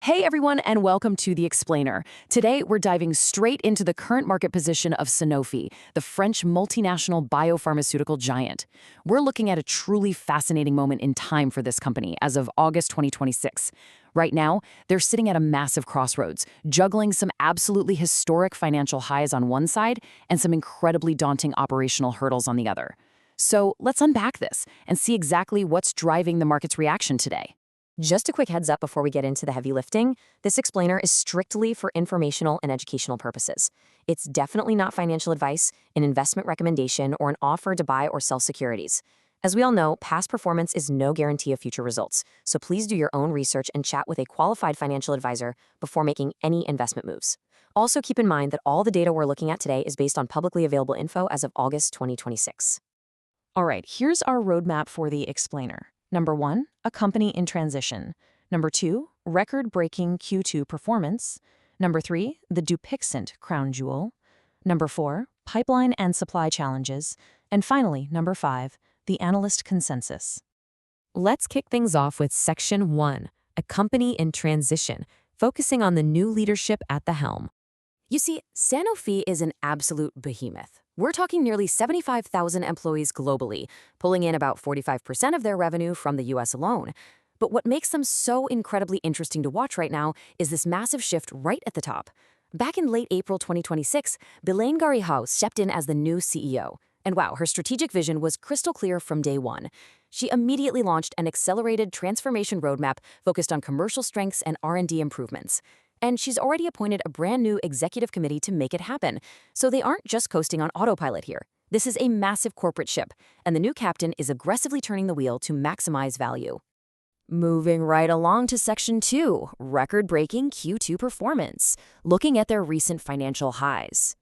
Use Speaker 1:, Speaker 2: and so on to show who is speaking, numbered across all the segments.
Speaker 1: Hey everyone, and welcome to The Explainer. Today, we're diving straight into the current market position of Sanofi, the French multinational biopharmaceutical giant. We're looking at a truly fascinating moment in time for this company as of August 2026. Right now, they're sitting at a massive crossroads, juggling some absolutely historic financial highs on one side and some incredibly daunting operational hurdles on the other. So let's unpack this and see exactly what's driving the market's reaction today.
Speaker 2: Just a quick heads up before we get into the heavy lifting, this explainer is strictly for informational and educational purposes. It's definitely not financial advice, an investment recommendation, or an offer to buy or sell securities. As we all know, past performance is no guarantee of future results, so please do your own research and chat with a qualified financial advisor before making any investment moves. Also keep in mind that all the data we're looking at today is based on publicly available info as of August 2026.
Speaker 1: All right, here's our roadmap for the explainer. Number 1, a company in transition. Number 2, record-breaking Q2 performance. Number 3, the Dupixent crown jewel. Number 4, pipeline and supply challenges. And finally, number 5, the Analyst consensus.
Speaker 2: Let's kick things off with Section 1, a company in transition, focusing on the new leadership at the helm. You see, Sanofi is an absolute behemoth. We're talking nearly 75,000 employees globally, pulling in about 45% of their revenue from the US alone. But what makes them so incredibly interesting to watch right now is this massive shift right at the top. Back in late April 2026, Belén Garijo stepped in as the new CEO. And wow, her strategic vision was crystal clear from day one. She immediately launched an accelerated transformation roadmap focused on commercial strengths and R&D improvements. And she's already appointed a brand new executive committee to make it happen. So they aren't just coasting on autopilot here. This is a massive corporate ship, and the new captain is aggressively turning the wheel to maximize value. Moving right along to Section 2, record-breaking Q2 performance, looking at their recent financial highs.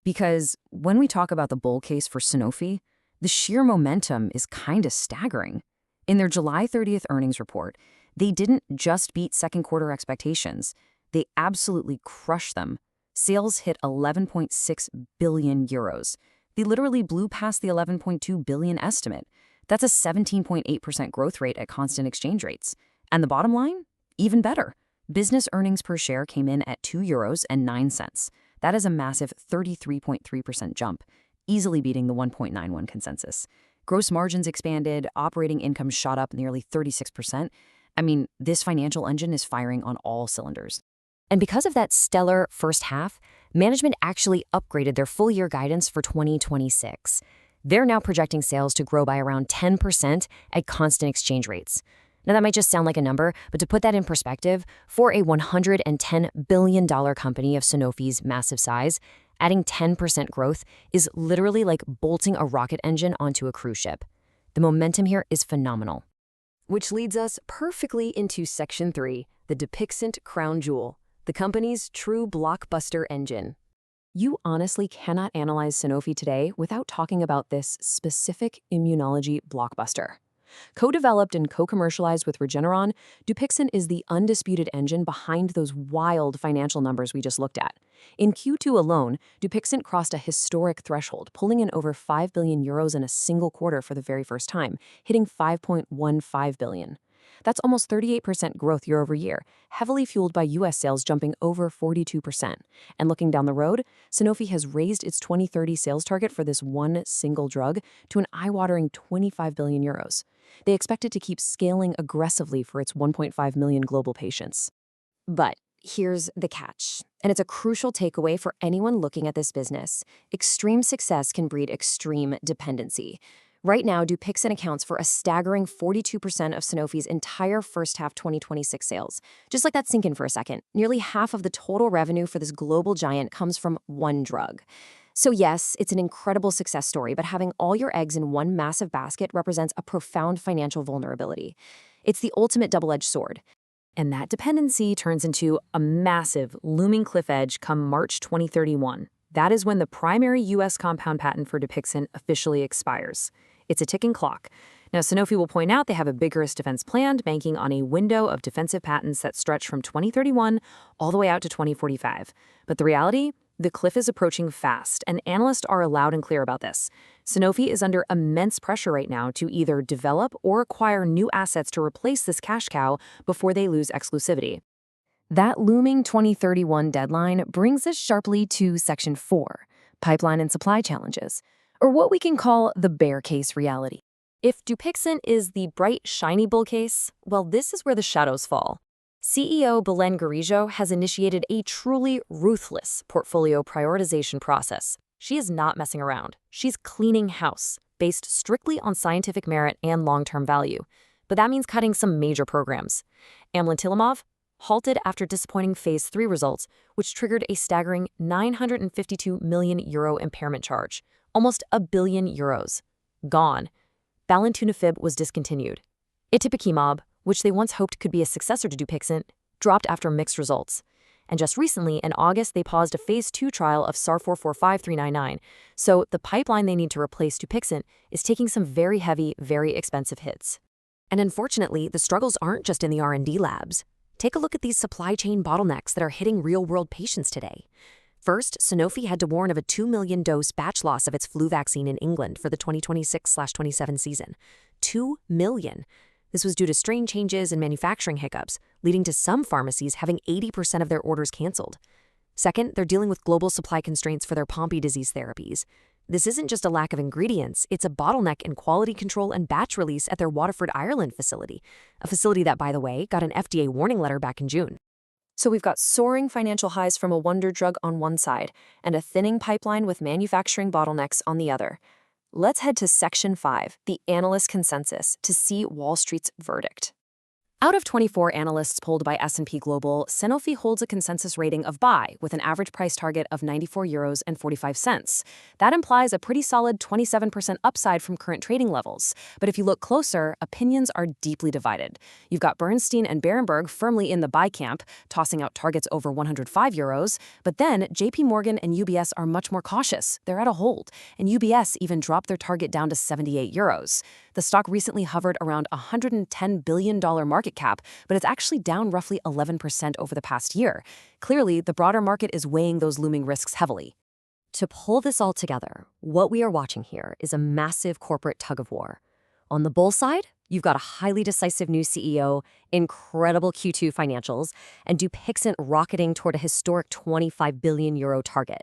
Speaker 2: Because when we talk about the bull case for Sanofi, the sheer momentum is kinda staggering. In their July 30th earnings report, they didn't just beat second quarter expectations. They absolutely crushed them. Sales hit 11.6 billion euros. They literally blew past the 11.2 billion estimate. That's a 17.8% growth rate at constant exchange rates. And the bottom line? Even better. Business earnings per share came in at 2.09 euros. That is a massive 33.3% jump, easily beating the 1.91 consensus. Gross margins expanded, operating income shot up nearly 36%. I mean, this financial engine is firing on all cylinders. And because of that stellar first half, management actually upgraded their full-year guidance for 2026. They're now projecting sales to grow by around 10% at constant exchange rates. Now, that might just sound like a number, but to put that in perspective, for a $110 billion company of Sanofi's massive size, adding 10% growth is literally like bolting a rocket engine onto a cruise ship. The momentum here is phenomenal. Which leads us perfectly into Section 3, the Dupixent crown jewel, the company's true blockbuster engine. You honestly cannot analyze Sanofi today without talking about this specific immunology blockbuster. Co-developed and co-commercialized with Regeneron, Dupixent is the undisputed engine behind those wild financial numbers we just looked at. In Q2 alone, Dupixent crossed a historic threshold, pulling in over 5 billion euros in a single quarter for the very first time, hitting 5.15 billion. That's almost 38% growth year over year, heavily fueled by US sales jumping over 42%. And looking down the road, Sanofi has raised its 2030 sales target for this one single drug to an eye-watering 25 billion euros. They expect it to keep scaling aggressively for its 1.5 million global patients. But here's the catch, and it's a crucial takeaway for anyone looking at this business. Extreme success can breed extreme dependency. Right now, Dupixent accounts for a staggering 42% of Sanofi's entire first half 2026 sales. Just let that sink in for a second. Nearly half of the total revenue for this global giant comes from one drug. So yes, it's an incredible success story, but having all your eggs in one massive basket represents a profound financial vulnerability. It's the ultimate double-edged sword. And that dependency turns into a massive, looming cliff edge come March 2031. That is when the primary US compound patent for Dupixent officially expires. It's a ticking clock. Now, Sanofi will point out they have a vigorous defense planned, banking on a window of defensive patents that stretch from 2031 all the way out to 2045. But the reality? The cliff is approaching fast, and analysts are loud and clear about this. Sanofi is under immense pressure right now to either develop or acquire new assets to replace this cash cow before they lose exclusivity. That looming 2031 deadline brings us sharply to Section 4, Pipeline and Supply Challenges, or what we can call the bear case reality. If Dupixent is the bright, shiny bull case, well, this is where the shadows fall. CEO Belén Garijo has initiated a truly ruthless portfolio prioritization process. She is not messing around. She's cleaning house, based strictly on scientific merit and long-term value. But that means cutting some major programs. Amlitelimab, halted after disappointing Phase 3 results, which triggered a staggering €952 million impairment charge, almost €1 billion. Gone. Balinatunfib was discontinued. Itepekimab, which they once hoped could be a successor to Dupixent, dropped after mixed results. And just recently, in August, they paused a Phase 2 trial of SAR 445399, so the pipeline they need to replace Dupixent is taking some very heavy, very expensive hits. And unfortunately, the struggles aren't just in the R&D labs. Take a look at these supply chain bottlenecks that are hitting real-world patients today. First, Sanofi had to warn of a 2 million dose batch loss of its flu vaccine in England for the 2026/27 season. 2 million. This was due to strain changes and manufacturing hiccups, leading to some pharmacies having 80% of their orders canceled. Second, they're dealing with global supply constraints for their Pompe disease therapies. This isn't just a lack of ingredients, it's a bottleneck in quality control and batch release at their Waterford, Ireland facility, a facility that, by the way, got an FDA warning letter back in June. So we've got soaring financial highs from a wonder drug on one side and a thinning pipeline with manufacturing bottlenecks on the other. Let's head to Section 5, the Analyst consensus, to see Wall Street's verdict. Out of 24 analysts polled by S&P Global, Sanofi holds a consensus rating of buy with an average price target of €94.45. That implies a pretty solid 27% upside from current trading levels. But if you look closer, opinions are deeply divided. You've got Bernstein and Berenberg firmly in the buy camp, tossing out targets over €105, but then JP Morgan and UBS are much more cautious. They're at a hold, and UBS even dropped their target down to €78. The stock recently hovered around $110 billion market cap, but it's actually down roughly 11% over the past year. Clearly, the broader market is weighing those looming risks heavily. To pull this all together, what we are watching here is a massive corporate tug-of-war. On the bull side, you've got a highly decisive new CEO, incredible Q2 financials, and Dupixent rocketing toward a historic €25 billion target.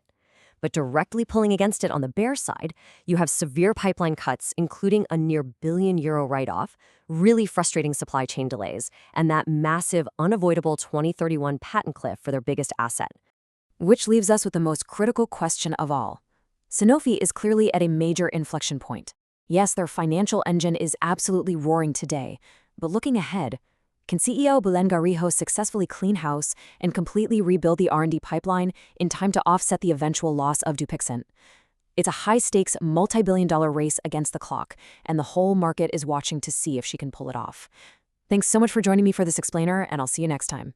Speaker 2: But directly pulling against it on the bear side, you have severe pipeline cuts, including a near €1 billion write-off, really frustrating supply chain delays, and that massive, unavoidable 2031 patent cliff for their biggest asset. Which leaves us with the most critical question of all. Sanofi is clearly at a major inflection point. Yes, their financial engine is absolutely roaring today, but looking ahead, can CEO Belén Garijo successfully clean house and completely rebuild the R&D pipeline in time to offset the eventual loss of Dupixent? It's a high-stakes, multi-billion-dollar race against the clock, and the whole market is watching to see if she can pull it off. Thanks so much for joining me for this explainer, and I'll see you next time.